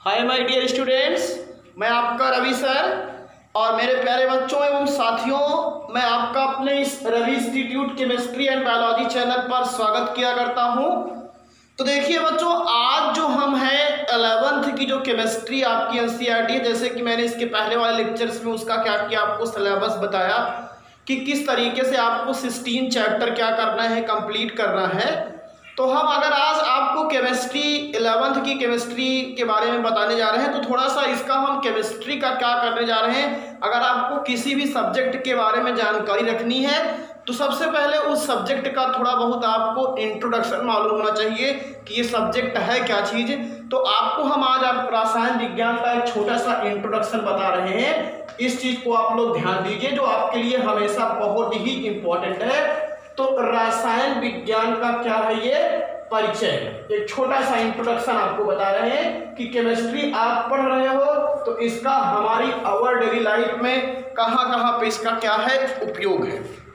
Hi my dear students, मैं आपका Ravi sir और मेरे प्यारे बच्चों एवं साथियों, मैं आपका अपने इस Ravi institute chemistry and biology channel पर स्वागत किया करता हूं। तो देखिए बच्चों, आज जो हम हैं 11th की जो केमिस्ट्री आपकी एनसीईआरटी है, जैसे कि मैंने इसके पहले वाले लेक्चर्स में उसका क्या किया, आपको सिलेबस बताया कि किस तरीके से आपको 16 चैप्टर क्या करना है, कंप्लीट करना है। तो हम अगर आज आपको केमिस्ट्री 11th की केमिस्ट्री के बारे में बताने जा रहे हैं, तो थोड़ा सा इसका हम केमिस्ट्री का क्या करने जा रहे हैं। अगर आपको किसी भी सब्जेक्ट के बारे में जानकारी रखनी है तो सबसे पहले उस सब्जेक्ट का थोड़ा बहुत आपको इंट्रोडक्शन मालूम होना चाहिए कि ये सब्जेक्ट है क्या चीज़। तो आपको हम आज आप रसायन विज्ञान का एक छोटा सा इंट्रोडक्शन बता रहे हैं। इस चीज़ को आप लोग ध्यान दीजिए, जो आपके लिए हमेशा बहुत ही इम्पोर्टेंट है। तो रसायन विज्ञान का क्या है, ये परिचय, एक छोटा सा इंट्रोडक्शन आपको बता रहे हैं कि केमिस्ट्री आप पढ़ रहे हो तो इसका हमारी आवर डेली लाइफ में कहाँ पे इसका क्या है उपयोग है।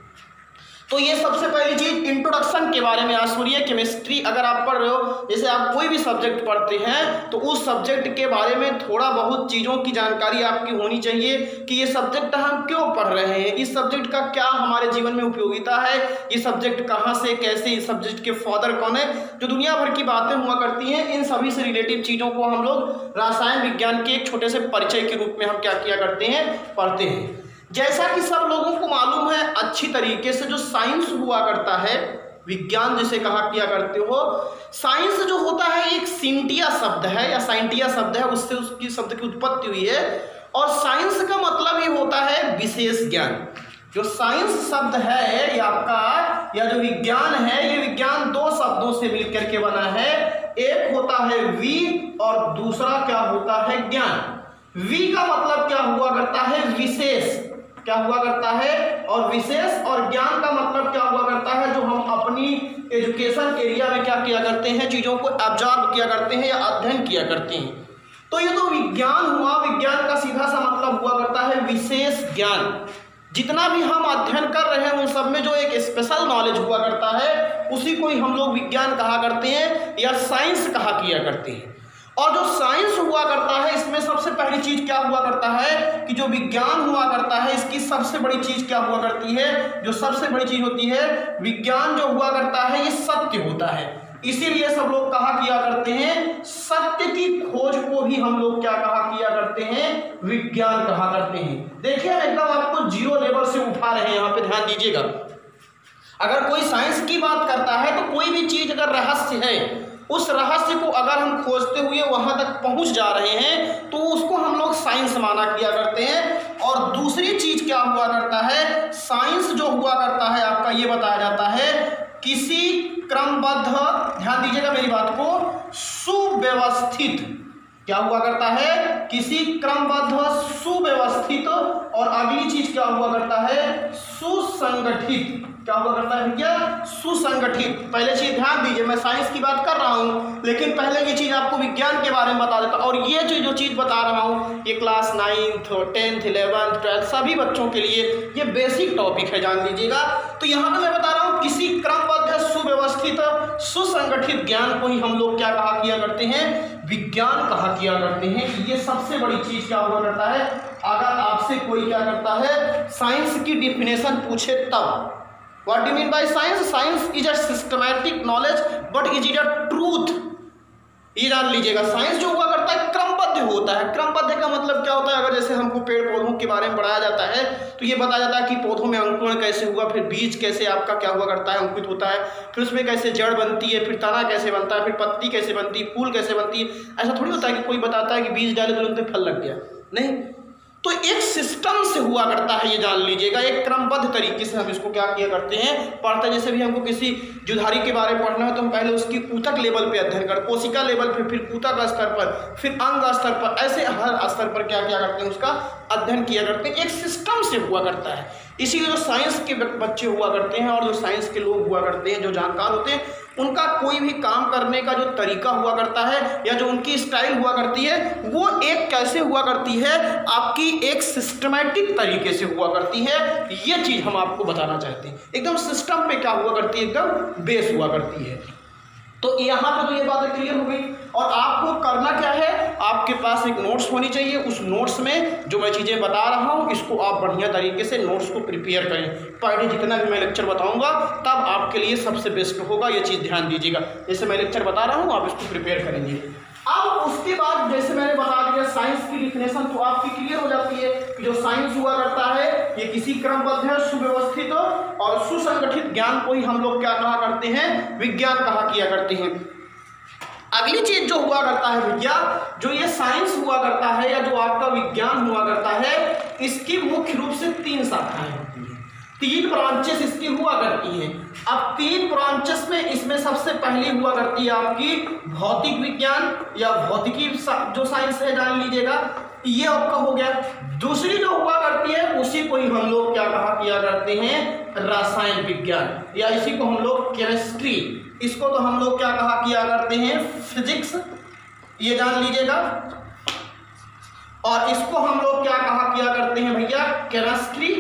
तो ये सबसे पहली चीज इंट्रोडक्शन के बारे में आज सुनिए। केमिस्ट्री अगर आप पढ़ रहे हो, जैसे आप कोई भी सब्जेक्ट पढ़ते हैं तो उस सब्जेक्ट के बारे में थोड़ा बहुत चीज़ों की जानकारी आपकी होनी चाहिए कि ये सब्जेक्ट हम क्यों पढ़ रहे हैं, इस सब्जेक्ट का क्या हमारे जीवन में उपयोगिता है, ये सब्जेक्ट कहाँ से कैसे, इस सब्जेक्ट के फादर कौन है, जो दुनिया भर की बातें हुआ करती हैं। इन सभी से रिलेटेड चीज़ों को हम लोग रसायन विज्ञान के एक छोटे से परिचय के रूप में हम क्या किया करते हैं, पढ़ते हैं। जैसा कि सब लोगों को मालूम है अच्छी तरीके से, जो साइंस हुआ करता है, विज्ञान जिसे कहा किया करते हो, साइंस जो होता है एक सिंटिया शब्द है या साइंटिया शब्द है, उससे उसकी शब्द की उत्पत्ति हुई है। और साइंस का मतलब ये होता है विशेष ज्ञान। जो साइंस शब्द है या आपका या जो विज्ञान है, ये विज्ञान दो शब्दों से मिलकर के बना है। एक होता है वी और दूसरा क्या होता है, ज्ञान। वी का मतलब क्या हुआ करता है, विशेष क्या हुआ करता है, और विशेष, और ज्ञान का मतलब क्या हुआ करता है, जो हम अपनी एजुकेशन एरिया में क्या किया करते हैं, चीज़ों को ऑब्जर्व किया करते हैं या अध्ययन किया करते हैं। तो ये तो विज्ञान हुआ, विज्ञान का सीधा सा मतलब हुआ करता है विशेष ज्ञान। जितना भी हम अध्ययन कर रहे हैं उन सब में जो एक स्पेशल नॉलेज हुआ करता है, उसी को ही हम लोग विज्ञान कहा करते हैं या साइंस कहा किया करते हैं। और जो साइंस हुआ करता है, इसमें सबसे पहली चीज क्या हुआ करता है कि जो विज्ञान हुआ करता है, इसकी सबसे बड़ी चीज क्या हुआ करती है, जो सबसे बड़ी चीज होती है, विज्ञान जो हुआ करता है ये सत्य होता है। इसीलिए सब लोग कहा किया करते हैं, सत्य की खोज को भी हम लोग क्या कहा किया करते हैं, विज्ञान कहा करते हैं। देखिए एकदम आपको जीरो लेवल से उठा रहे हैं, यहाँ पे ध्यान दीजिएगा। अगर कोई साइंस की बात करता है तो कोई भी चीज अगर रहस्य है, उस रहस्य को अगर हम खोजते हुए वहां तक पहुंच जा रहे हैं तो उसको हम लोग साइंस माना किया करते हैं। और दूसरी चीज क्या हुआ करता है, साइंस जो हुआ करता है आपका ये बताया जाता है किसी क्रमबद्ध, ध्यान दीजिएगा मेरी बात को, सुव्यवस्थित, क्या हुआ करता है, किसी क्रमबद्ध सुव्यवस्थित, और अगली चीज क्या हुआ करता है, सुसंगठित। क्या हुआ करता है भैया, सुसंगठित। पहले चीज ध्यान दीजिए, मैं साइंस की बात कर रहा हूं लेकिन पहले ये चीज आपको विज्ञान के बारे में बता देता हूं। और ये जो चीज बता रहा हूं, ये class 9th 10th 11th 12th सभी बच्चों के लिए ये बेसिक टॉपिक है, जान लीजिएगा। तो यहाँ पे मैं बता रहा हूँ किसी क्रमबद्ध सुव्यवस्थित सुसंगठित ज्ञान को ही हम लोग क्या कहा किया करते हैं, विज्ञान कहा किया करते हैं। ये सबसे बड़ी चीज क्या हुआ करता है। अगर आपसे कोई क्या करता है, साइंस की डिफिनेशन पूछे तब, What do you mean by science? Science is a systematic knowledge, but is it a truth? ये जान लीजिएगा, साइंस जो हुआ करता है क्रमबद्ध होता है। क्रमबद्ध का मतलब क्या होता है, अगर जैसे हमको पेड़ पौधों के बारे में पढ़ाया जाता है तो ये बताया जाता है कि पौधों में अंकुरण कैसे हुआ, फिर बीज कैसे आपका क्या हुआ करता है, अंकुरित होता है, फिर उसमें कैसे जड़ बनती है, फिर तना कैसे बनता है, फिर पत्ती कैसे बनती है, फूल कैसे बनती है। ऐसा थोड़ी होता है कि कोई बताता है कि बीज डाले तुरंत फल लग गया, नहीं। तो एक सिस्टम से हुआ करता है, ये जान लीजिएगा, एक क्रमबद्ध तरीके से हम इसको क्या किया करते हैं, पढ़ते हैं। जैसे भी हमको किसी जुधारी के बारे में पढ़ना है तो हम पहले उसकी ऊतक लेवल पे अध्ययन कर, कोशिका लेवल पे, फिर ऊतक स्तर पर, फिर अंग स्तर पर, ऐसे हर स्तर पर क्या किया करते हैं, उसका अध्ययन किया करते हैं। एक सिस्टम से हुआ करता है। इसीलिए जो साइंस के बच्चे हुआ करते हैं और जो साइंस के लोग हुआ करते हैं, जो जानकार होते हैं, उनका कोई भी काम करने का जो तरीका हुआ करता है या जो उनकी स्टाइल हुआ करती है, वो एक कैसे हुआ करती है, आपकी एक सिस्टमैटिक तरीके से हुआ करती है। ये चीज हम आपको बताना चाहते हैं। एकदम सिस्टम पे क्या हुआ करती है, एकदम बेस हुआ करती है। तो यहाँ पे तो ये बातें क्लियर हो गई। और आपको करना क्या है, आपके आपके पास एक नोट्स होनी चाहिए। उस नोट्स में जो मैं चीज़ें बता रहा हूँ इसको आप बढ़िया तरीके से नोट्स को प्रिपेयर करें। पर डे जितना भी मैं लेक्चर बताऊँगा तब आपके लिए सबसे बेस्ट होगा, ये चीज़ ध्यान दीजिएगा। जैसे मैं लेक्चर बता रहा हूँ आप इसको प्रिपेयर करेंगे। अब उसके बाद जैसे मैंने बता दिया साइंस की डिफिनेशन तो आपकी क्लियर हो जाती है कि जो साइंस हुआ करता है ये किसी क्रमबद्ध है, सुव्यवस्थित और सुसंगठित ज्ञान को ही हम लोग क्या कहा करते हैं, विज्ञान कहा किया करते हैं। अगली चीज जो हुआ करता है भैया, जो ये साइंस हुआ करता है या जो आपका विज्ञान हुआ करता है, इसकी मुख्य रूप से 3 शाखाएं होती हैं, 3 ब्रांचेस इसकी हुआ करती हैं। अब 3 ब्रांचेस में इसमें सबसे पहली हुआ करती है आपकी भौतिक विज्ञान या भौतिकी जो साइंस है जान लीजिएगा, ये आपका हो गया। दूसरी जो हुआ करती है उसी को ही हम लोग क्या कहा किया करते हैं, रसायन विज्ञान, या इसी को हम लोग केमिस्ट्री, इसको तो हम लोग क्या कहा किया करते हैं, फिजिक्स, ये जान लीजिएगा। और इसको हम लोग क्या कहा किया करते हैं भैया, केमिस्ट्री,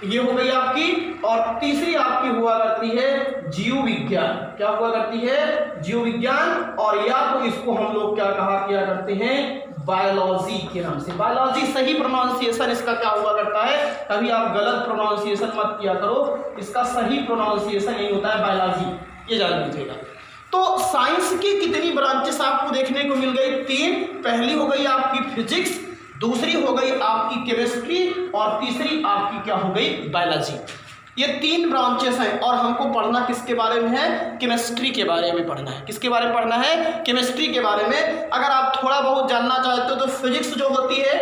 ये हो गई आपकी। और तीसरी आपकी हुआ करती है जीव विज्ञान, क्या हुआ करती है, जीव विज्ञान। और या तो इसको हम लोग क्या कहा किया करते हैं, बायोलॉजी के नाम से। बायोलॉजी सही प्रोनाउंसिएशन इसका क्या हुआ करता है, कभी आप गलत प्रोनाउंसिएशन मत किया करो, इसका सही प्रोनाउंसिएशन यही होता है बायोलॉजी, ये जान लीजिएगा। तो साइंस की कितनी ब्रांचेस आपको देखने को मिल गई, 3। पहली हो गई आपकी फिजिक्स, दूसरी हो गई आपकी केमिस्ट्री और तीसरी आपकी क्या हो गई, बायोलॉजी। ये 3 ब्रांचेस हैं और हमको पढ़ना किसके बारे में है, केमिस्ट्री के बारे में पढ़ना है। किसके बारे में पढ़ना है, केमिस्ट्री के बारे में। अगर आप थोड़ा बहुत जानना चाहते हो तो फिजिक्स जो होती है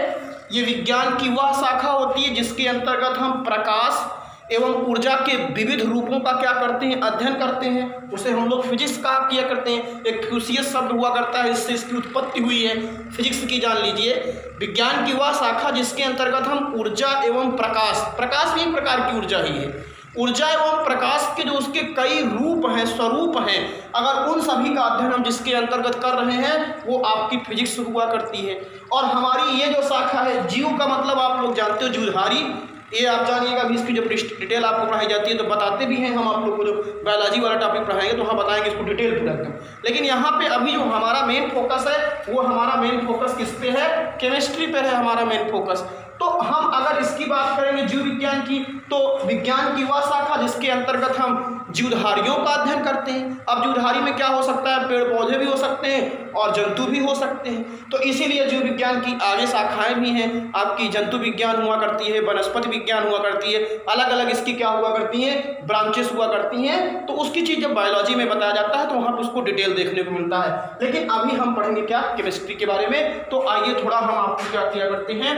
ये विज्ञान की वह शाखा होती है जिसके अंतर्गत हम प्रकाश एवं ऊर्जा के विविध रूपों का क्या करते हैं, अध्ययन करते हैं, उसे हम लोग फिजिक्स कहा किया करते हैं। एक फ्यूसियस शब्द हुआ करता है, इससे इसकी उत्पत्ति हुई है फिजिक्स की, जान लीजिए। विज्ञान की वह शाखा जिसके अंतर्गत हम ऊर्जा एवं प्रकाश भी एक प्रकार की ऊर्जा ही है, ऊर्जा एवं प्रकाश के जो उसके कई रूप हैं, स्वरूप हैं, अगर उन सभी का अध्ययन हम जिसके अंतर्गत कर रहे हैं वो आपकी फिजिक्स हुआ करती है। और हमारी ये जो शाखा है, जीव का मतलब आप लोग जानते हो, जीवधारी, ये आप जानिएगा। अभी इसकी जो डिटेल आपको पढ़ाई जाती है तो बताते भी हैं हम आप लोग को, जो बायोलॉजी वाला टॉपिक पढ़ाएंगे तो हाँ बताएंगे इसको डिटेल पूरा एकदम। लेकिन यहाँ पे अभी जो हमारा मेन फोकस है वो हमारा मेन फोकस किस पे है, केमिस्ट्री पे है हमारा मेन फोकस। तो हम अगर इसकी बात करेंगे जीव विज्ञान की, तो विज्ञान की वह शाखा जिसके अंतर्गत हम जीवधारियों का अध्ययन करते हैं। अब जीवधारी में क्या हो सकता है, पेड़ पौधे भी हो सकते हैं और जंतु भी हो सकते हैं। तो इसीलिए जीव विज्ञान की आगे शाखाएं भी हैं आपकी, जंतु विज्ञान हुआ करती है, वनस्पति विज्ञान हुआ करती है, अलग अलग इसकी क्या हुआ करती हैं, ब्रांचेस हुआ करती हैं। तो उसकी चीज़ जब बायोलॉजी में बताया जाता है तो वहाँ पर उसको डिटेल देखने को मिलता है। लेकिन अभी हम पढ़ेंगे क्या, केमिस्ट्री के बारे में। तो आइए थोड़ा हम आपको क्या किया करते हैं,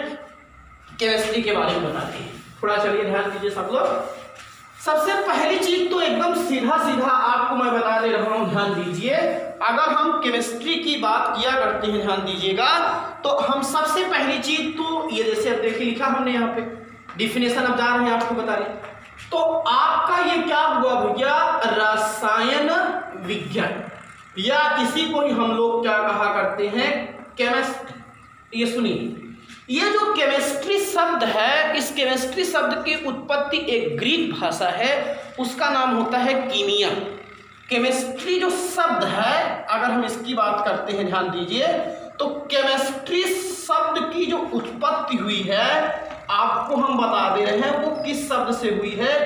केमिस्ट्री के बारे में बताते हैं। थोड़ा चलिए ध्यान दीजिए सब लोग। सबसे पहली चीज तो एकदम सीधा सीधा आपको मैं बता दे रहा हूं, ध्यान दीजिए। अगर हम केमिस्ट्री की बात किया करते हैं, ध्यान दीजिएगा, तो हम सबसे पहली चीज तो ये जैसे अब देखिए लिखा हमने यहाँ पे डिफिनेशन, अब जा रहे हैं आपको बता रहे। तो आपका ये क्या हुआ भैया, रसायन विज्ञान, या इसी को ही हम लोग क्या कहा करते हैं, केमिस्ट्री। ये सुनिए, ये जो केमिस्ट्री शब्द है, इस केमिस्ट्री शब्द की उत्पत्ति एक ग्रीक भाषा है, उसका नाम होता है कीमिया। केमिस्ट्री जो शब्द है, अगर हम इसकी बात करते हैं, ध्यान दीजिए, तो केमिस्ट्री शब्द की जो उत्पत्ति हुई है आपको हम बता दे रहे हैं, वो किस शब्द से हुई है,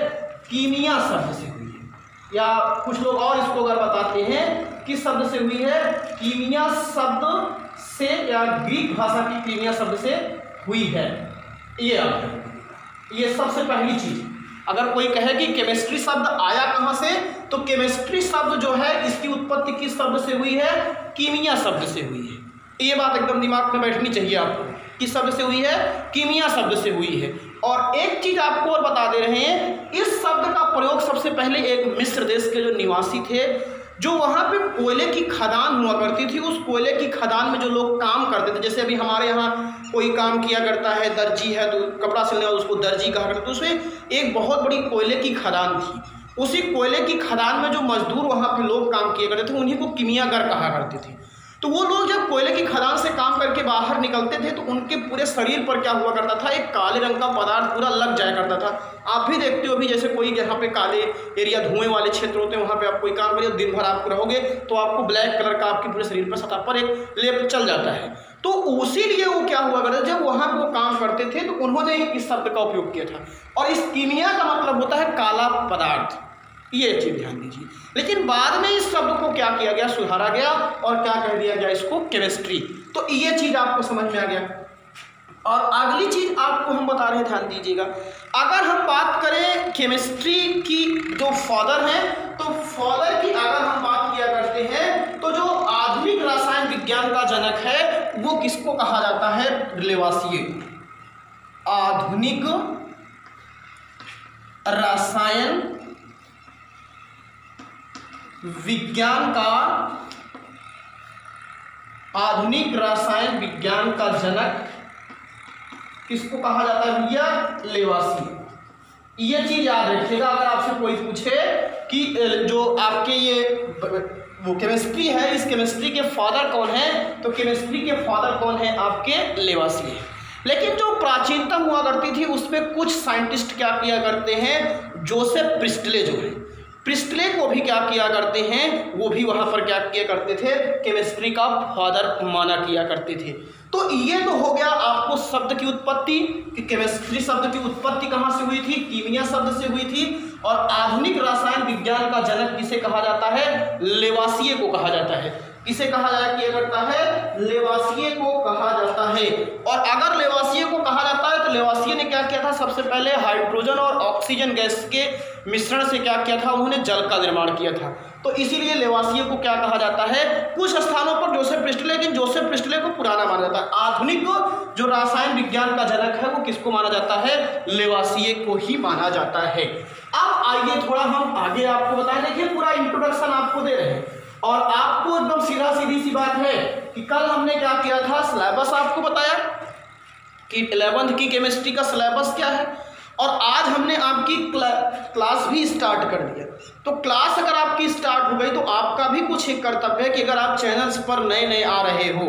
कीमिया शब्द से हुई है। या कुछ लोग और इसको अगर बताते हैं किस शब्द से हुई है, कीमिया शब्द से, या ग्रीक भाषा की कीमिया शब्द से हुई है। ये सबसे पहली चीज। अगर कोई कहे कि केमिस्ट्री शब्द आया कहां से, तो केमिस्ट्री शब्द जो है इसकी उत्पत्ति किस शब्द से हुई है, कीमिया शब्द से हुई है। ये बात एकदम दिमाग में बैठनी चाहिए आपको, किस शब्द से हुई है, कीमिया शब्द से हुई है। और एक चीज आपको और बता दे रहे हैं, इस शब्द का प्रयोग सबसे पहले एक मिस्र देश के जो निवासी थे, जो वहाँ पे कोयले की खदान हुआ करती थी, उस कोयले की खदान में जो लोग काम करते थे, जैसे अभी हमारे यहाँ कोई काम किया करता है, दर्जी है तो कपड़ा सिलने वाला उसको दर्जी कहा करते, तो उसमें एक बहुत बड़ी कोयले की खदान थी। उसी कोयले की खदान में जो मजदूर वहाँ पे लोग काम किया करते थे, उन्हीं को कीमियागर कहा करते थे। तो वो लोग जब कोयले की खदान से काम करके बाहर निकलते थे तो उनके पूरे शरीर पर क्या हुआ करता था, एक काले रंग का पदार्थ पूरा लग जाया करता था। आप भी देखते हो, भी जैसे कोई यहाँ पे काले एरिया, धुएं वाले क्षेत्र होते हैं, वहाँ पे आप कोई काम करिए, दिन भर आप रहोगे तो आपको ब्लैक कलर का आपके पूरे शरीर पर सतह पर एक लेप चल जाता है। तो उसी लिए वो क्या हुआ करता, जब वहाँ वो काम करते थे तो उन्होंने इस शब्द का उपयोग किया था। और इस कीमिया का मतलब होता है काला पदार्थ, ये चीज ध्यान दीजिए। लेकिन बाद में इस शब्द को क्या किया गया, सुधारा गया और क्या कह दिया गया इसको, केमिस्ट्री। तो ये चीज आपको समझ में आ गया। और अगली चीज आपको हम बता रहे हैं, ध्यान दीजिएगा। अगर हम बात करें केमिस्ट्री की जो फादर हैं, तो फादर की अगर हम बात किया करते हैं तो जो आधुनिक रसायन विज्ञान का जनक है वो किसको कहा जाता है, लेवासिए। आधुनिक रसायन विज्ञान का, आधुनिक रसायन विज्ञान का जनक किसको कहा जाता है भैया, लेवासिए। ये चीज याद रखिएगा। अगर आपसे कोई पूछे कि जो आपके ये वो केमिस्ट्री है, इस केमिस्ट्री के फादर कौन है, तो केमिस्ट्री के फादर कौन है, आपके लेवासिए। लेकिन जो प्राचीनतम हुआ करती थी उसमें कुछ साइंटिस्ट क्या किया करते हैं, जोसेफ प्रिस्टले जो है, प्रिस्टले को भी क्या किया करते हैं, वो भी वहां पर क्या किया करते थे, केमिस्ट्री का फादर माना किया करते थे। तो ये तो हो गया आपको शब्द की उत्पत्ति कि केमिस्ट्री शब्द की उत्पत्ति कहाँ से हुई थी, कीमिया शब्द से हुई थी। और आधुनिक रसायन विज्ञान का जनक किसे कहा जाता है, लेवासिए को कहा जाता है। किसे कहा किया करता है, लेवासिए को कहा जाता है। और अगर लेवासिए को कहा जाता है तो लेवासिए ने क्या किया था, सबसे पहले हाइड्रोजन और ऑक्सीजन गैस के मिश्रण से क्या किया था, उन्होंने जल का निर्माण किया था। तो इसीलिए लेवासिए को क्या कहा जाता है, कुछ स्थानों पर जोसेफ प्रिस्टले, लेकिन जोसेफ प्रिस्टले को पुराना माना जाता है। आधुनिक जो रसायन विज्ञान का जनक है वो किसको माना जाता है, लेवासिए को ही माना जाता है। अब आइए थोड़ा हम आगे आपको बताएं। देखिए पूरा इंट्रोडक्शन आपको दे रहे हैं और आपको एकदम सीधी सी बात है कि कल हमने क्या किया था, सिलेबस आपको बताया कि 11th की केमिस्ट्री का सिलेबस क्या है, और आज हमने आपकी क्लास भी स्टार्ट कर दिया। तो क्लास अगर आपकी स्टार्ट हो गई तो आपका भी कुछ एक कर्तव्य है कि अगर आप चैनल्स पर नए आ रहे हो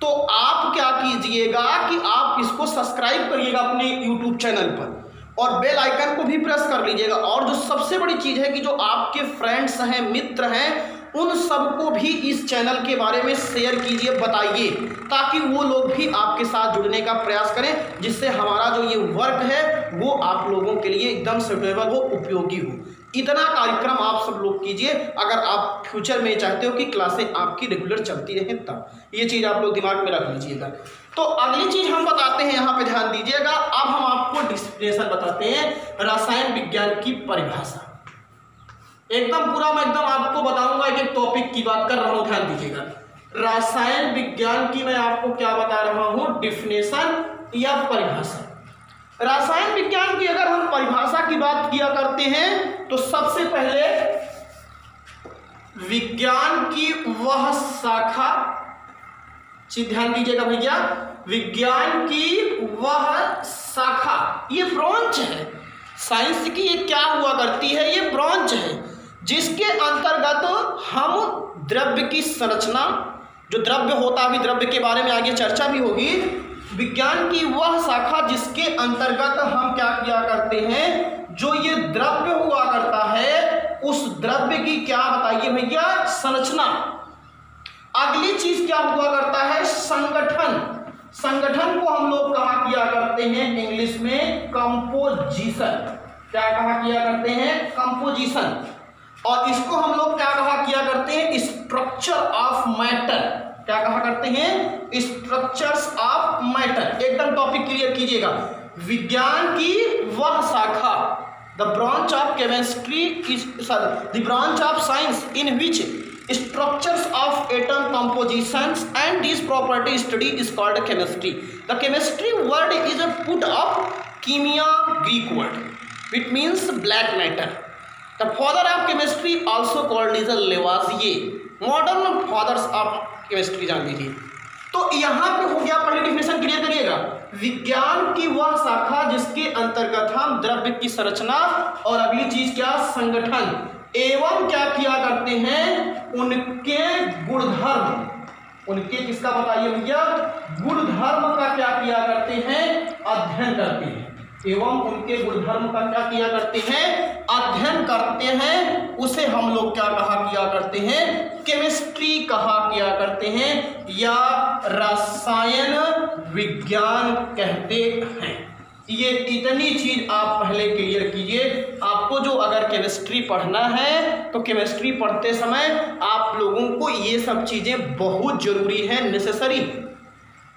तो आप क्या कीजिएगा कि आप इसको सब्सक्राइब करिएगा अपने यूट्यूब चैनल पर और बेल आइकन को भी प्रेस कर लीजिएगा। और जो सबसे बड़ी चीज़ है कि जो आपके फ्रेंड्स हैं, मित्र हैं, उन सबको भी इस चैनल के बारे में शेयर कीजिए, बताइए, ताकि वो लोग भी आपके साथ जुड़ने का प्रयास करें, जिससे हमारा जो ये वर्क है वो आप लोगों के लिए एकदम सुटेबल हो, उपयोगी हो। इतना कार्यक्रम आप सब लोग कीजिए अगर आप फ्यूचर में चाहते हो कि क्लासें आपकी रेगुलर चलती रहें तब। ये चीज़ आप लोग दिमाग में रख लीजिएगा। तो अगली चीज़ हम बताते हैं, यहाँ पे ध्यान दीजिएगा। अब हम आपको डिफिनेशन बताते हैं, रसायन विज्ञान की परिभाषा। एकदम पूरा मैं एकदम आपको बताऊंगा, एक टॉपिक की बात कर रहा हूं, ध्यान दीजिएगा। रसायन विज्ञान की मैं आपको क्या बता रहा हूं, डिफिनेशन या परिभाषा। रसायन विज्ञान की अगर हम परिभाषा की बात किया करते हैं तो सबसे पहले विज्ञान की वह शाखा, ध्यान दीजिएगा भैया, विज्ञान की वह शाखा, ये ब्रांच है साइंस की। ये क्या हुआ करती है, ये ब्रांच है जिसके अंतर्गत हम द्रव्य की संरचना, जो द्रव्य होता है, अभी द्रव्य के बारे में आगे चर्चा भी होगी, विज्ञान की वह शाखा जिसके अंतर्गत हम क्या किया करते हैं, जो ये द्रव्य हुआ करता है उस द्रव्य की क्या बताइए भैया, संरचना। अगली चीज क्या हुआ करता है, संगठन। संगठन को हम लोग कहा किया करते हैं इंग्लिश में कंपोजिशन। क्या कहा किया करते हैं, कंपोजिशन। और इसको हम लोग क्या कहा किया करते हैं, स्ट्रक्चर ऑफ मैटर। क्या कहा करते हैं, स्ट्रक्चर्स ऑफ मैटर। एकदम टॉपिक क्लियर कीजिएगा। विज्ञान की वह शाखा, the branch of chemistry is the branch of science in which structures of atom compositions and these property study is called chemistry. The chemistry word is a put of chemia Greek word, which means black matter. The father of chemistry also called is a Lavoisier. Modern fathers of chemistry जान लीजिए। तो यहाँ पे हो गया, पहले definition clear करिएगा। विज्ञान की वह शाखा जिसके अंतर्गत हम द्रव्य की संरचना और अगली चीज क्या, संगठन एवं क्या किया करते हैं, उनके गुणधर्म, उनके किसका बताइए भैया, गुणधर्म का क्या किया करते हैं, अध्ययन करते हैं। एवं उनके गुणधर्म का क्या किया करते हैं, अध्ययन करते हैं उसे हम लोग क्या कहा किया करते हैं, केमिस्ट्री कहा किया करते हैं या रसायन विज्ञान कहते हैं। ये इतनी चीज आप पहले क्लियर कीजिए। आपको जो अगर केमिस्ट्री पढ़ना है तो केमिस्ट्री पढ़ते समय आप लोगों को ये सब चीजें बहुत जरूरी है, नेसेसरी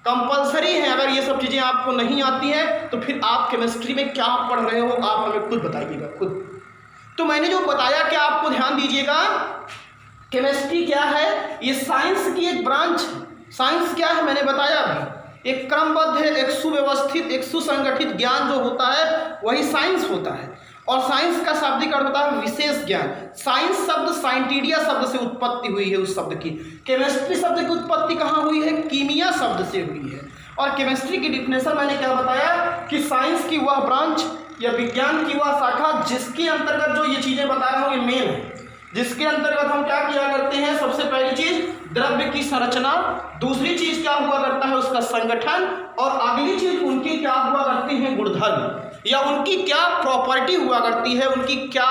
कंपलसरी है। अगर ये सब चीजें आपको नहीं आती है तो फिर आप केमिस्ट्री में क्या पढ़ रहे हो आप हमें खुद बताइएगा, खुद। तो मैंने जो बताया कि आपको ध्यान दीजिएगा, केमिस्ट्री क्या है, ये साइंस की एक ब्रांच। साइंस क्या है मैंने बताया अभी, एक क्रमबद्ध है, एक सुव्यवस्थित, एक सुसंगठित ज्ञान जो होता है वही साइंस होता है। और साइंस का शाब्दिक अर्थ होता है विशेष ज्ञान। साइंस शब्द साइंटिडिया शब्द से उत्पत्ति हुई है उस शब्द की। केमिस्ट्री शब्द की उत्पत्ति कहाँ हुई है, कीमिया शब्द से हुई है। और केमिस्ट्री की डिफिनेशन मैंने क्या बताया कि साइंस की वह ब्रांच या विज्ञान की वह शाखा जिसके अंतर्गत जो ये चीजें बता रहा हूँ ये मेन है, जिसके अंतर्गत हम क्या किया करते हैं, सबसे पहली चीज द्रव्य की संरचना, दूसरी चीज क्या हुआ करता है उसका संगठन, और अगली चीज उनकी क्या हुआ करती है गुणधर्म या उनकी क्या प्रॉपर्टी हुआ करती है, उनकी क्या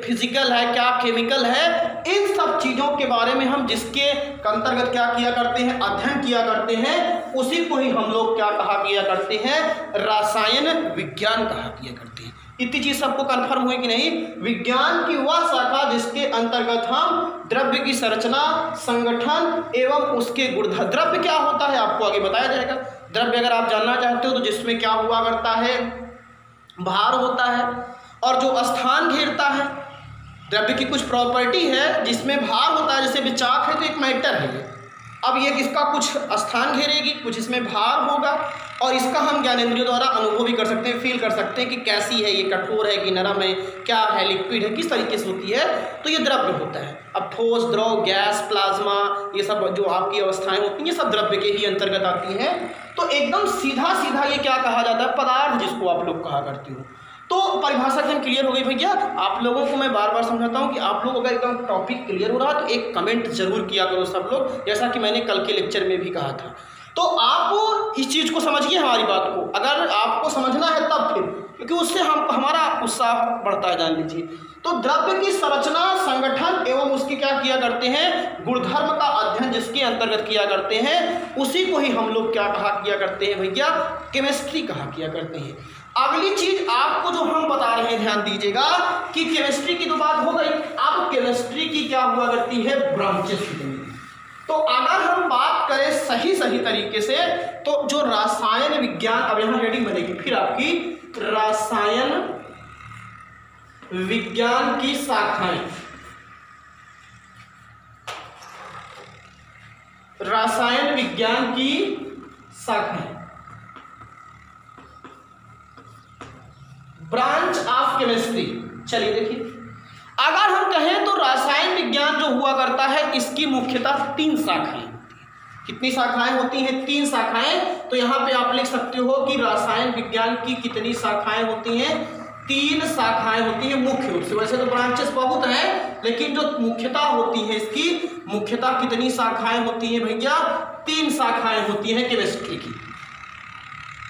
फिजिकल है क्या केमिकल है। इन सब चीजों के बारे में हम जिसके अंतर्गत क्या किया करते हैं, अध्ययन किया करते हैं, उसी को ही हम लोग क्या कहा किया करते हैं, रसायन विज्ञान कहा किया करते हैं। इतनी चीज सबको कंफर्म हुई कि नहीं। विज्ञान की वह शाखा जिसके अंतर्गत हम द्रव्य की संरचना, संगठन एवं उसके गुणधर्म। द्रव्य क्या होता है आपको आगे बताया जाएगा। द्रव्य अगर आप जानना चाहते हो तो जिसमें क्या हुआ करता है, भार होता है और जो स्थान घेरता है। द्रव्य की कुछ प्रॉपर्टी है जिसमें भार होता है, जैसे विचाक है तो एक मैटर है। अब ये इसका कुछ स्थान घेरेगी, कुछ इसमें भार होगा और इसका हम ज्ञानेंद्रियों द्वारा अनुभव भी कर सकते हैं, फील कर सकते हैं कि कैसी है, ये कठोर है कि नरम है, क्या है, लिक्विड है, किस तरीके से होती है। तो ये द्रव्य होता है। अब ठोस, द्रव, गैस, प्लाज्मा, ये सब जो आपकी अवस्थाएं होती हैं ये सब द्रव्य के ही अंतर्गत आती हैं। तो एकदम सीधा सीधा ये क्या कहा जाता है, पदार्थ जिसको आप लोग कहा करते हो। तो परिभाषा एकदम क्लियर हो गई भैया। आप लोगों को मैं बार बार समझाता हूँ कि आप लोग अगर एकदम टॉपिक क्लियर हो रहा है तो एक कमेंट जरूर किया करो सब लोग, जैसा कि मैंने कल के लेक्चर में भी कहा था। तो आप इस चीज़ को समझिए हमारी बात को, अगर आपको समझना है तब फिर, क्योंकि उससे हमारा उत्साह बढ़ता है, जान लीजिए। तो द्रव्य की संरचना, संगठन एवं उसकी क्या किया करते हैं, गुणधर्म का अध्ययन जिसके अंतर्गत किया करते हैं, उसी को ही हम लोग क्या कहा किया करते हैं भैया, केमिस्ट्री कहा किया करते हैं। अगली चीज आपको जो हम बता रहे हैं, ध्यान दीजिएगा कि केमिस्ट्री की तो बात हो गई। अब केमिस्ट्री की क्या हुआ करती है, ब्रांचेस की। तो अगर हम बात करें सही तरीके से तो जो रसायन विज्ञान, अब यहां हेडिंग बनेगी फिर आपकी, रसायन विज्ञान की शाखाएं, रसायन विज्ञान की शाखाएं, ब्रांच ऑफ केमिस्ट्री। चलिए देखिए, अगर हम कहें तो रसायन विज्ञान जो हुआ करता है इसकी मुख्यतः 3 शाखाएं। कितनी शाखाएं होती हैं, 3 शाखाएं। तो यहां पे आप लिख सकते हो कि रसायन विज्ञान की कितनी शाखाएं होती हैं, 3 शाखाएं होती हैं मुख्य रूप से। वैसे तो ब्रांचेस बहुत हैं लेकिन जो मुख्यतः होती है इसकी मुख्यतः कितनी शाखाएं होती हैं भैया, 3 शाखाएं होती हैं केमिस्ट्री की।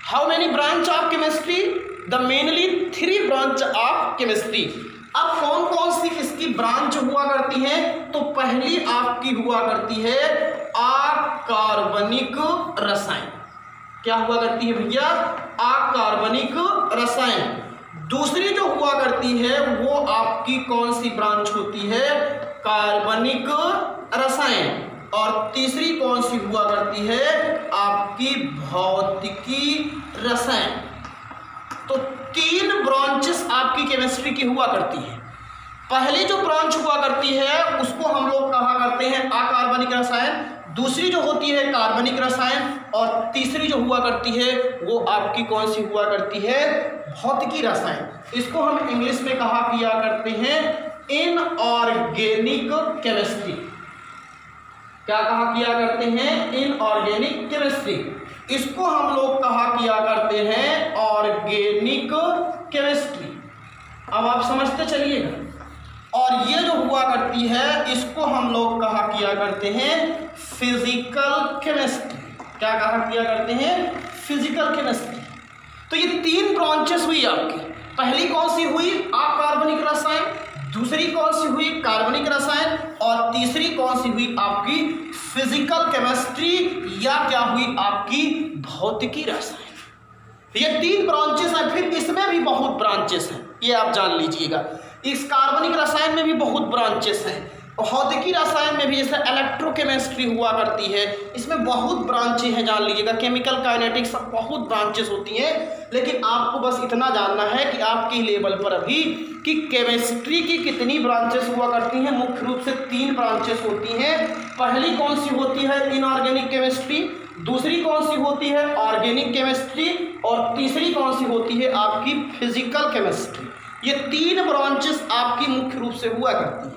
How many branch of chemistry, the mainly 3 branch of chemistry. अब कौन कौन सी इसकी ब्रांच हुआ करती है, तो पहली आपकी हुआ करती है अकार्बनिक रसायन। क्या हुआ करती है भैया, अकार्बनिक रसायन। दूसरी जो हुआ करती है वो आपकी कौन सी ब्रांच होती है, कार्बनिक रसायन। और तीसरी कौन सी हुआ करती है, आपकी भौतिकी रसायन। तो 3 ब्रांचेस आपकी केमिस्ट्री की हुआ करती है। पहली जो ब्रांच हुआ करती है उसको हम लोग कहा करते हैं अकार्बनिक रसायन, दूसरी जो होती है कार्बनिक रसायन, और तीसरी जो हुआ करती है वो आपकी कौन सी हुआ करती है, भौतिकी रसायन। इसको हम इंग्लिश में कहा किया करते हैं इनऑर्गेनिक केमिस्ट्री। क्या कहा किया करते हैं, इनऑर्गेनिक केमिस्ट्री। इसको हम लोग कहा किया करते हैं ऑर्गेनिक केमिस्ट्री। अब आप समझते चलिएगा। और ये जो हुआ करती है इसको हम लोग कहा किया करते हैं फिजिकल केमिस्ट्री। क्या कहा किया करते हैं, फिजिकल केमिस्ट्री। तो ये 3 ब्रांचेस हुई आपकी। पहली कौन सी हुई? अकार्बनिक रसायन, दूसरी कौन सी हुई? कार्बनिक रसायन, और तीसरी कौन सी हुई? आपकी फिजिकल केमिस्ट्री, या क्या हुई? आपकी भौतिकी रसायन। ये 3 ब्रांचेस हैं। फिर इसमें भी बहुत ब्रांचेस हैं, ये आप जान लीजिएगा। इस कार्बनिक रसायन में भी बहुत ब्रांचेस हैं, भौतिकी रसायन में भी जैसे इलेक्ट्रोकेमिस्ट्री हुआ करती है, इसमें बहुत ब्रांचें हैं, जान लीजिएगा। केमिकल काइनेटिक्स, बहुत ब्रांचेस होती हैं। लेकिन आपको बस इतना जानना है कि आपके लेवल पर अभी कि केमिस्ट्री की कितनी ब्रांचेस हुआ करती हैं। मुख्य रूप से 3 ब्रांचेस होती हैं। पहली कौन सी होती है? इनऑर्गेनिक केमिस्ट्री, दूसरी कौन सी होती है? ऑर्गेनिक केमिस्ट्री, और तीसरी कौन सी होती है? आपकी फिजिकल केमिस्ट्री। ये 3 ब्रांचेस आपकी मुख्य रूप से हुआ करती हैं।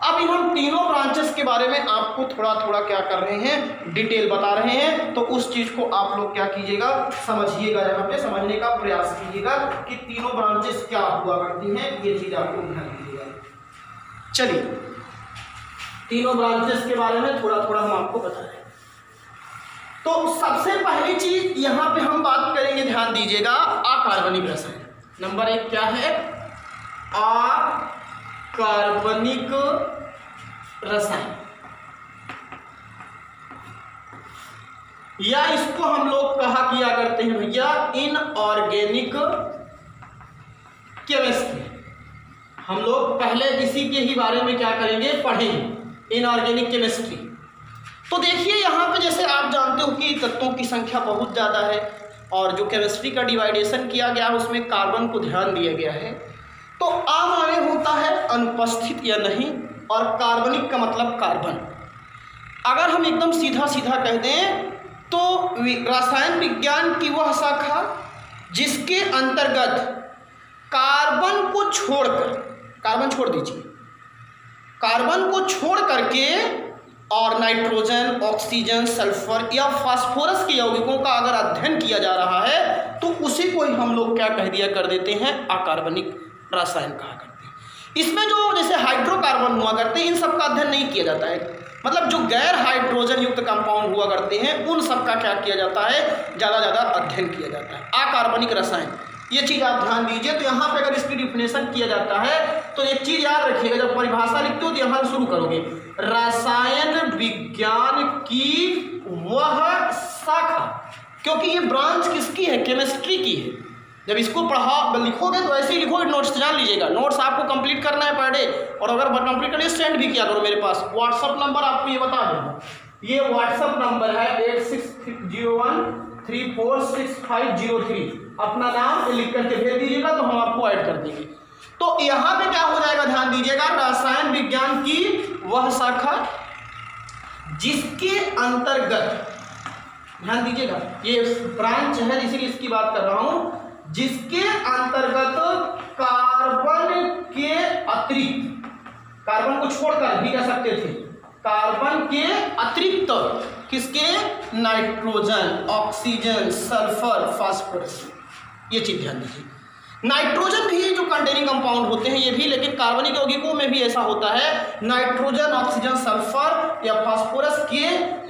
अब इन हम तीनों ब्रांचेस के बारे में आपको थोड़ा थोड़ा क्या कर रहे हैं? डिटेल बता रहे हैं। तो उस चीज को आप लोग क्या कीजिएगा? समझिएगा, यहाँ पे समझने का प्रयास कीजिएगा कि तीनों ब्रांचेस क्या हुआ करती हैं। ये चीज आपको ध्यान दीजिएगा। चलिए, तीनों ब्रांचेस के बारे में थोड़ा थोड़ा हम आपको बता रहे हैं। तो सबसे पहली चीज यहाँ पे हम बात करेंगे, ध्यान दीजिएगा, अकार्बनिक रसायन। नंबर 1 क्या है? अकार्बनिक रसायन, या इसको हम लोग कहा किया करते हैं भैया इनऑर्गेनिक केमिस्ट्री। हम लोग पहले इसी के ही बारे में क्या करेंगे? पढ़ेंगे, इनऑर्गेनिक केमिस्ट्री। तो देखिए यहाँ पे जैसे आप जानते हो कि तत्वों की संख्या बहुत ज़्यादा है, और जो केमिस्ट्री का डिवाइडेशन किया गया है उसमें कार्बन को ध्यान दिया गया है। तो आ माने होता है अनुपस्थित या नहीं, और कार्बनिक का मतलब कार्बन। अगर हम एकदम सीधा सीधा कह दें तो रसायन विज्ञान की वह शाखा जिसके अंतर्गत कार्बन को छोड़कर, कार्बन छोड़ दीजिए, कार्बन को छोड़ करके और नाइट्रोजन, ऑक्सीजन, सल्फर या फास्फोरस के यौगिकों का अगर अध्ययन किया जा रहा है तो उसी को ही हम लोग क्या कह दिया कर देते हैं? अकार्बनिक रसायन कहा करते हैं। इसमें जो जैसे हाइड्रोकार्बन हुआ करते हैं, इन सब का अध्ययन नहीं किया जाता है। मतलब जो गैर हाइड्रोजन युक्त कंपाउंड हुआ करते हैं उन सब का क्या किया जाता है? ज़्यादा अध्ययन किया जाता है। अकार्बनिक रसायन, ये चीज़ आप ध्यान दीजिए। तो यहाँ पे अगर इसकी डिफिनेशन किया जाता है तो एक चीज़ याद रखिएगा, जब परिभाषा लिखते हो तो यहाँ शुरू करोगे, रसायन विज्ञान की वह शाखा, क्योंकि ये ब्रांच किसकी है? केमिस्ट्री की है। जब इसको पढ़ा लिखोगे तो ऐसे ही लिखोगे, नोट्स जान लीजिएगा। नोट्स आपको कंप्लीट करना है पर डे, और अगर कंप्लीट करिए सेंड भी किया करो मेरे पास। व्हाट्सअप नंबर आपको ये बता दूँगा, ये व्हाट्सअप नंबर है 8601346503। अपना नाम लिख करके भेज दीजिएगा तो हम आपको ऐड कर देंगे। तो यहाँ पे क्या हो जाएगा? ध्यान दीजिएगा, रसायन विज्ञान की वह शाखा जिसके अंतर्गत, ध्यान दीजिएगा ये ब्रांच है इसीलिए इसकी बात कर रहा हूं, जिसके अंतर्गत कार्बन के अतिरिक्त, कार्बन को छोड़कर भी कह सकते थे, कार्बन के अतिरिक्त किसके? Nitrogen, oxygen, sulphur, phosphorus. ये चीज ध्यान दीजिए। नाइट्रोजन भी जो कंटेनिंग कंपाउंड होते हैं ये भी, लेकिन कार्बनिक यौगिकों में भी ऐसा होता है। नाइट्रोजन, ऑक्सीजन, सल्फर या फास्फोरस के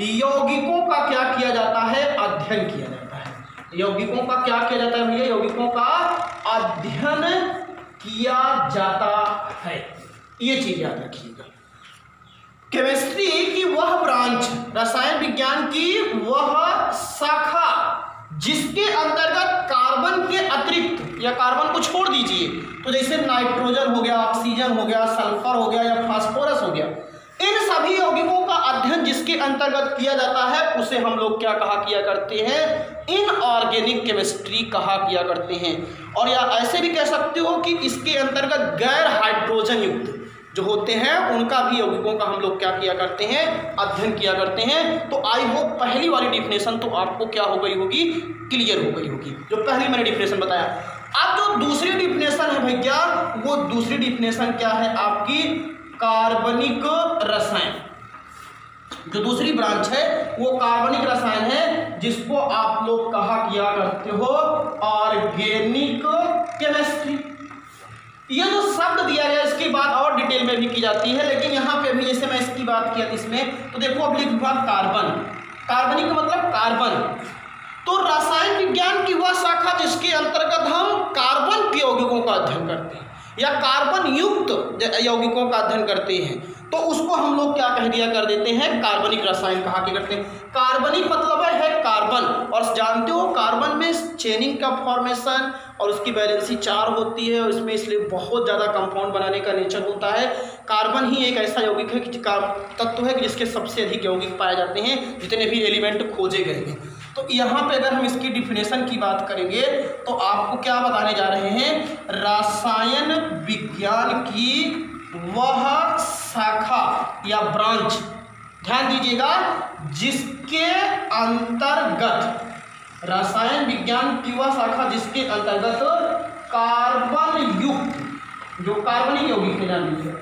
यौगिकों का क्या किया जाता है? अध्ययन किया जाता है। यौगिकों का क्या किया जाता है भैया? यौगिकों का अध्ययन किया जाता है। ये चीज याद रखिएगा। केमिस्ट्री की वह ब्रांच, रसायन विज्ञान की वह शाखा जिसके अंतर्गत कार्बन के अतिरिक्त, या कार्बन को छोड़ दीजिए, तो जैसे नाइट्रोजन हो गया, ऑक्सीजन हो गया, सल्फर हो गया या फास्फोरस हो गया, इन सभी यौगिकों का अध्ययन जिसके अंतर्गत किया जाता है उसे हम लोग क्या कहा किया करते हैं? इनऑर्गेनिक केमिस्ट्री कहा किया करते हैं। और या ऐसे भी कह सकते हो कि इसके अंतर्गत गैर हाइड्रोजन युक्त जो होते हैं उनका भी यौगिकों का हम लोग क्या किया करते हैं? अध्ययन किया करते हैं। तो आई होप पहली वाली डिफिनेशन तो आपको क्या हो गई होगी? क्लियर हो गई होगी, जो पहली मैंने डिफिनेशन बताया। अब जो दूसरी डिफिनेशन है भैया, वो दूसरी डिफिनेशन क्या है आपकी? कार्बनिक रसायन। जो दूसरी ब्रांच है वो कार्बनिक रसायन है, जिसको आप लोग कहा किया करते हो ऑर्गेनिक केमिस्ट्री। ये जो शब्द दिया गया इसकी बात और डिटेल में भी की जाती है, लेकिन यहाँ पे अभी जैसे मैं इसकी बात किया इसमें, तो देखो अब लिख दूंगा कार्बन। कार्बनिक का मतलब कार्बन, तो रसायन विज्ञान की वह शाखा जिसके अंतर्गत हम कार्बन के यौगिकों का अध्ययन करते हैं या कार्बन युक्त यौगिकों का अध्ययन करते हैं, तो उसको हम लोग क्या कह दिया कर देते हैं, कार्बनिक रसायन कहा के करते हैं। कार्बनिक मतलब है कार्बन, और जानते हो कार्बन में चेनिंग का फॉर्मेशन और उसकी वैलेंसी 4 होती है, और इसमें इसलिए बहुत ज़्यादा कंपाउंड बनाने का नेचर होता है। कार्बन ही एक ऐसा यौगिक है कि तत्व है कि जिसके सबसे अधिक यौगिक पाए जाते हैं जितने भी एलिमेंट खोजे गए हैं। तो यहाँ पे अगर हम इसकी डिफिनेशन की बात करेंगे तो आपको क्या बताने जा रहे हैं, रसायन विज्ञान की वह शाखा या ब्रांच, ध्यान दीजिएगा, जिसके अंतर्गत रसायन विज्ञान की वह शाखा जिसके अंतर्गत कार्बन युक्त, जो कार्बनिक यौगिक है, ध्यान दीजिए,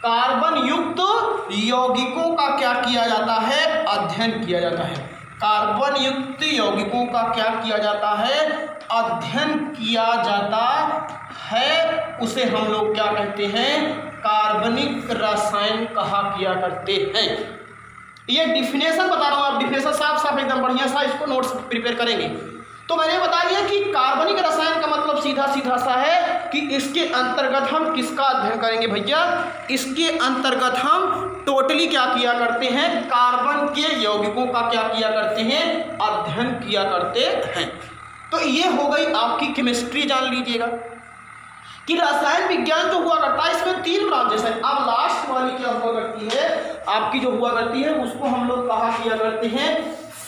कार्बन युक्त यौगिकों का क्या किया जाता है, अध्ययन किया जाता है। कार्बन युक्त यौगिकों का क्या किया जाता है, अध्ययन किया जाता है, उसे हम लोग क्या कहते हैं, कार्बनिक रसायन कहा किया करते हैं। ये डिफिनेशन बता रहा हूँ, आप डिफिनेशन साफ साफ एकदम बढ़िया सा इसको नोट्स प्रिपेयर करेंगे। तो मैंने बता दिया कि कार्बनिक रसायन का मतलब सीधा सीधा सा है कि इसके अंतर्गत हम किसका अध्ययन करेंगे भैया, इसके अंतर्गत हम टोटली क्या किया करते हैं, कार्बन के यौगिकों का क्या किया करते हैं, अध्ययन किया करते हैं। तो ये हो गई आपकी केमिस्ट्री, जान लीजिएगा कि रसायन विज्ञान जो हुआ करता है इसमें 3 ब्रांचेस हैं। अब लास्ट वाली क्या हुआ करती है, आपकी जो हुआ करती है उसको हम लोग कहा किया करते हैं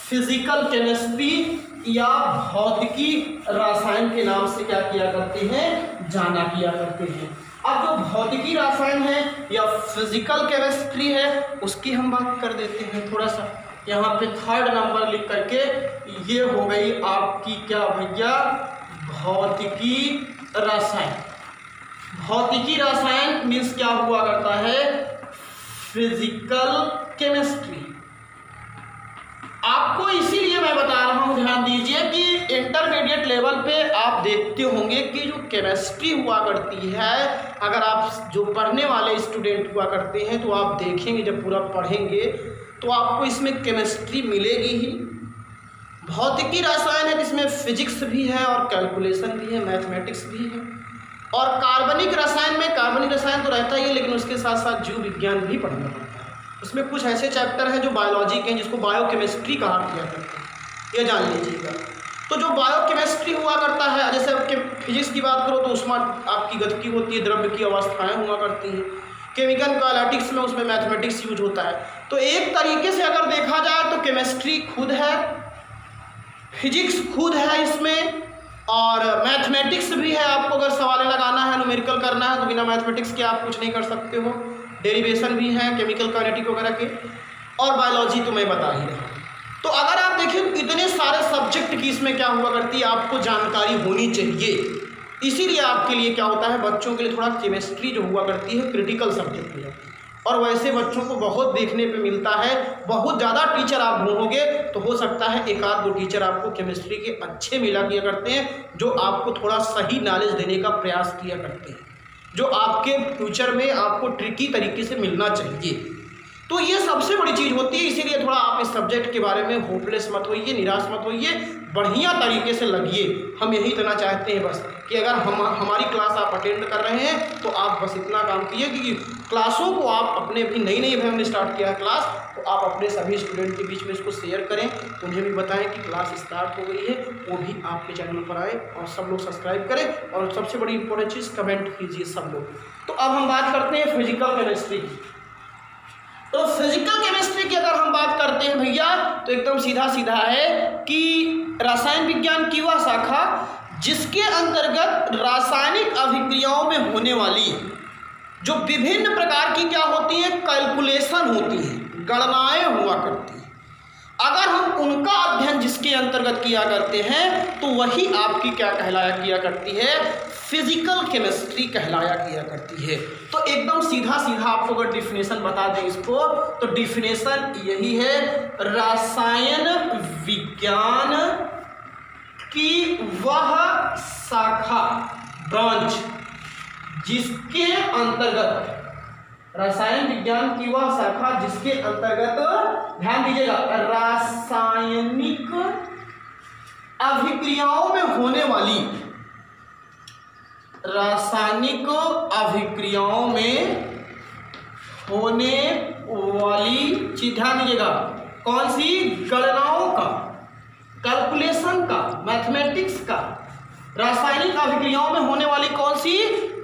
फिजिकल केमिस्ट्री या भौतिकी रसायन के नाम से क्या किया करते हैं, जाना किया करते हैं। अब जो भौतिकी रसायन है या फिजिकल केमिस्ट्री है उसकी हम बात कर देते हैं थोड़ा सा, यहाँ पे 3rd नंबर लिख करके, ये हो गई आपकी क्या भैया, भौतिकी रसायन। भौतिकी रसायन मीन्स क्या हुआ करता है, फिजिकल केमिस्ट्री। आपको इसीलिए मैं बता रहा हूं, ध्यान दीजिए कि इंटरमीडिएट लेवल पे आप देखते होंगे कि जो केमिस्ट्री हुआ करती है, अगर आप जो पढ़ने वाले स्टूडेंट हुआ करते हैं तो आप देखेंगे जब पूरा पढ़ेंगे तो आपको इसमें केमिस्ट्री मिलेगी ही। भौतिकी रसायन है जिसमें फिजिक्स भी है और कैलकुलेशन भी है, मैथमेटिक्स भी है। और कार्बनिक रसायन में, कार्बनिक रसायन तो रहता ही है लेकिन उसके साथ साथ जीव विज्ञान भी पढ़ना पड़ता है। उसमें कुछ ऐसे चैप्टर हैं जो बायोलॉजी के हैं जिसको बायोकेमिस्ट्री कहा किया करता है, ये जान लीजिएगा। तो जो बायोकेमिस्ट्री हुआ करता है, जैसे आपके फिजिक्स की बात करो तो उसमें आपकी गतिकी होती है, द्रव्य की अवस्थाएं हुआ करती हैं। केमिकल काइनेटिक्स में उसमें मैथमेटिक्स यूज होता है। तो एक तरीके से अगर देखा जाए तो केमिस्ट्री खुद है, फिजिक्स खुद है इसमें, और मैथमेटिक्स भी है। आपको अगर सवाल लगाना है, न्यूमेरिकल करना है तो बिना मैथमेटिक्स के आप कुछ नहीं कर सकते हो। डेरिवेशन भी है केमिकल काइनेटिक वगैरह के, और बायोलॉजी तो मैं बता ही रहा हूँ। तो अगर आप देखें इतने सारे सब्जेक्ट की इसमें क्या हुआ करती है, आपको जानकारी होनी चाहिए। इसीलिए आपके लिए क्या होता है, बच्चों के लिए थोड़ा केमिस्ट्री जो हुआ करती है क्रिटिकल सब्जेक्ट हो जाती है। और वैसे बच्चों को बहुत देखने पे मिलता है, बहुत ज़्यादा टीचर आप ढूंढोगे तो हो सकता है 1-2 टीचर आपको केमिस्ट्री के अच्छे मिला किया करते हैं, जो आपको थोड़ा सही नॉलेज देने का प्रयास किया करते हैं, जो आपके फ्यूचर में आपको ट्रिकी तरीके से मिलना चाहिए। तो ये सबसे बड़ी चीज़ होती है। इसीलिए थोड़ा आप इस सब्जेक्ट के बारे में होपलेस मत होइए, निराश मत होइए, बढ़िया तरीके से लगिए। हम यही इतना चाहते हैं बस कि अगर हमारी क्लास आप अटेंड कर रहे हैं तो आप बस इतना काम कीजिए कि क्लासों को आप अपने भी नई हमने स्टार्ट किया है क्लास, तो आप अपने सभी स्टूडेंट के बीच में इसको शेयर करें, उन्हें भी बताएं कि क्लास स्टार्ट हो गई है, वो भी आपके चैनल पर आए और सब लोग सब्सक्राइब करें। और सबसे बड़ी इंपॉर्टेंट चीज़, कमेंट कीजिए सब लोग। तो अब हम बात करते हैं फिजिकल केमिस्ट्री की। तो फिजिकल केमिस्ट्री की अगर हम बात करते हैं भैया तो एकदम सीधा सीधा है कि रसायन विज्ञान की वह शाखा जिसके अंतर्गत रासायनिक अभिक्रियाओं में होने वाली जो विभिन्न प्रकार की क्या होती है, कैलकुलेशन होती है, गणनाएं हुआ करती हैं, अगर हम उनका अध्ययन जिसके अंतर्गत किया करते हैं तो वही आपकी क्या कहलाया किया करती है, फिजिकल केमिस्ट्री कहलाया किया करती है। तो एकदम सीधा सीधा आपको अगर डिफिनेशन बता दें इसको, तो डिफिनेशन यही है, रसायन विज्ञान की वह शाखा, ब्रांच, जिसके अंतर्गत, रसायन विज्ञान की वह शाखा जिसके अंतर्गत, ध्यान दीजिएगा, रासायनिक अभिक्रियाओं में होने वाली, रासायनिक अभिक्रियाओं में होने वाली चीज, ध्यान दीजिएगा, कौन सी? गणनाओं का, कैलकुलेशन का, मैथमेटिक्स का। रासायनिक अभिक्रियाओं में होने वाली कौन सी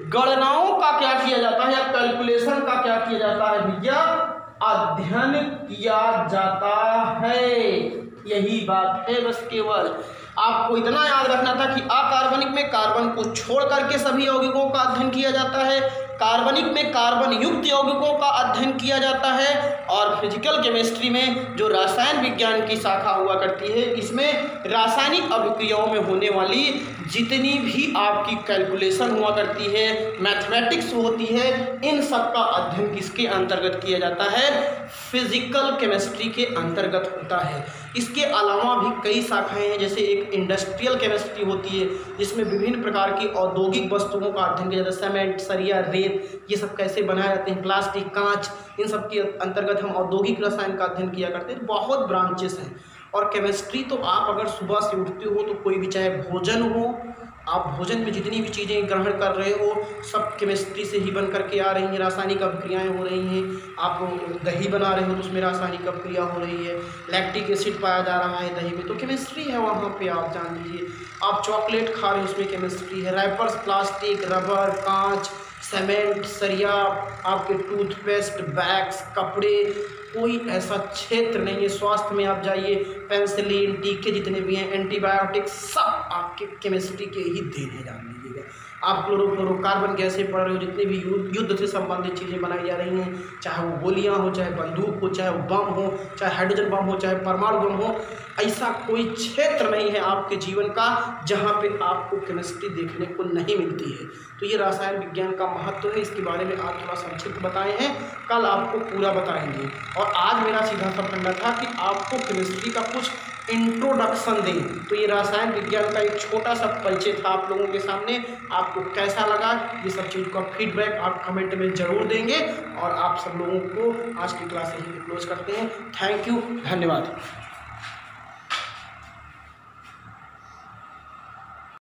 गणनाओं का क्या किया जाता है, या कैलकुलेशन का क्या किया जाता है भैया? अध्ययन किया जाता है। यही बात है, बस केवल आपको इतना याद रखना था कि अकार्बनिक में कार्बन को छोड़ करके सभी यौगिकों का अध्ययन किया जाता है, कार्बनिक में कार्बन युक्त यौगिकों का अध्ययन किया जाता है, और फिजिकल केमिस्ट्री में जो रसायन विज्ञान की शाखा हुआ करती है, इसमें रासायनिक अभिक्रियाओं में होने वाली जितनी भी आपकी कैलकुलेशन हुआ करती है, मैथमेटिक्स होती है, इन सब का अध्ययन किसके अंतर्गत किया जाता है? फिजिकल केमिस्ट्री के अंतर्गत होता है। इसके अलावा भी कई शाखाएं हैं, जैसे एक इंडस्ट्रियल केमिस्ट्री होती है जिसमें विभिन्न प्रकार की औद्योगिक वस्तुओं का अध्ययन किया जाता है, सीमेंट, सरिया, रेत, ये सब कैसे बनाए जाते हैं, प्लास्टिक, कांच, इन सब के अंतर्गत हम औद्योगिक रसायन का अध्ययन किया करते हैं। बहुत ब्रांचेस हैं। और केमिस्ट्री तो आप अगर सुबह से उठते हो तो कोई भी, चाहे भोजन हो, आप भोजन में जितनी भी चीज़ें ग्रहण कर रहे हो सब केमिस्ट्री से ही बन करके आ रही हैं, रासायनिक अभिक्रियाएं हो रही हैं। आप दही बना रहे हो तो उसमें रासायनिक अभिक्रिया हो रही है, लैक्टिक एसिड पाया जा रहा है दही में, तो केमिस्ट्री है वहाँ पे, आप जान लीजिए। आप चॉकलेट खा रहे हो, उसमें केमिस्ट्री है। रैपर्स, प्लास्टिक, रबर, कांच, सीमेंट, सरिया, आपके टूथपेस्ट, बैग्स, कपड़े, कोई ऐसा क्षेत्र नहीं है। स्वास्थ्य में आप जाइए, पेंसिलिन, टीके जितने भी हैं, एंटीबायोटिक्स, सब आपके केमिस्ट्री के ही देन है, जान लीजिएगा। आप क्लोरोफ्लोरोकार्बन गैसें पढ़ रहे हो, जितने भी युद्ध से संबंधित चीज़ें बनाई जा रही हैं, चाहे वो गोलियां हो, चाहे बंदूक हो, चाहे वो बम हो, चाहे हाइड्रोजन बम हो, चाहे परमाणु बम हो, ऐसा कोई क्षेत्र नहीं है आपके जीवन का जहाँ पे आपको केमिस्ट्री देखने को नहीं मिलती है। तो ये रसायन विज्ञान का महत्व है, इसके बारे में आज थोड़ा संक्षिप्त बताए हैं, कल आपको पूरा बताएंगे। और आज मेरा सीधा सा फंडा था कि आपको केमिस्ट्री का कुछ इंट्रोडक्शन दें। तो ये रसायन विज्ञान का एक छोटा सा परिचय था आप लोगों के सामने। आपको कैसा लगा, ये सब चीज़ का फीडबैक आप कमेंट में ज़रूर देंगे। और आप सब लोगों को आज की क्लास यहीं क्लोज करते हैं। थैंक यू, धन्यवाद।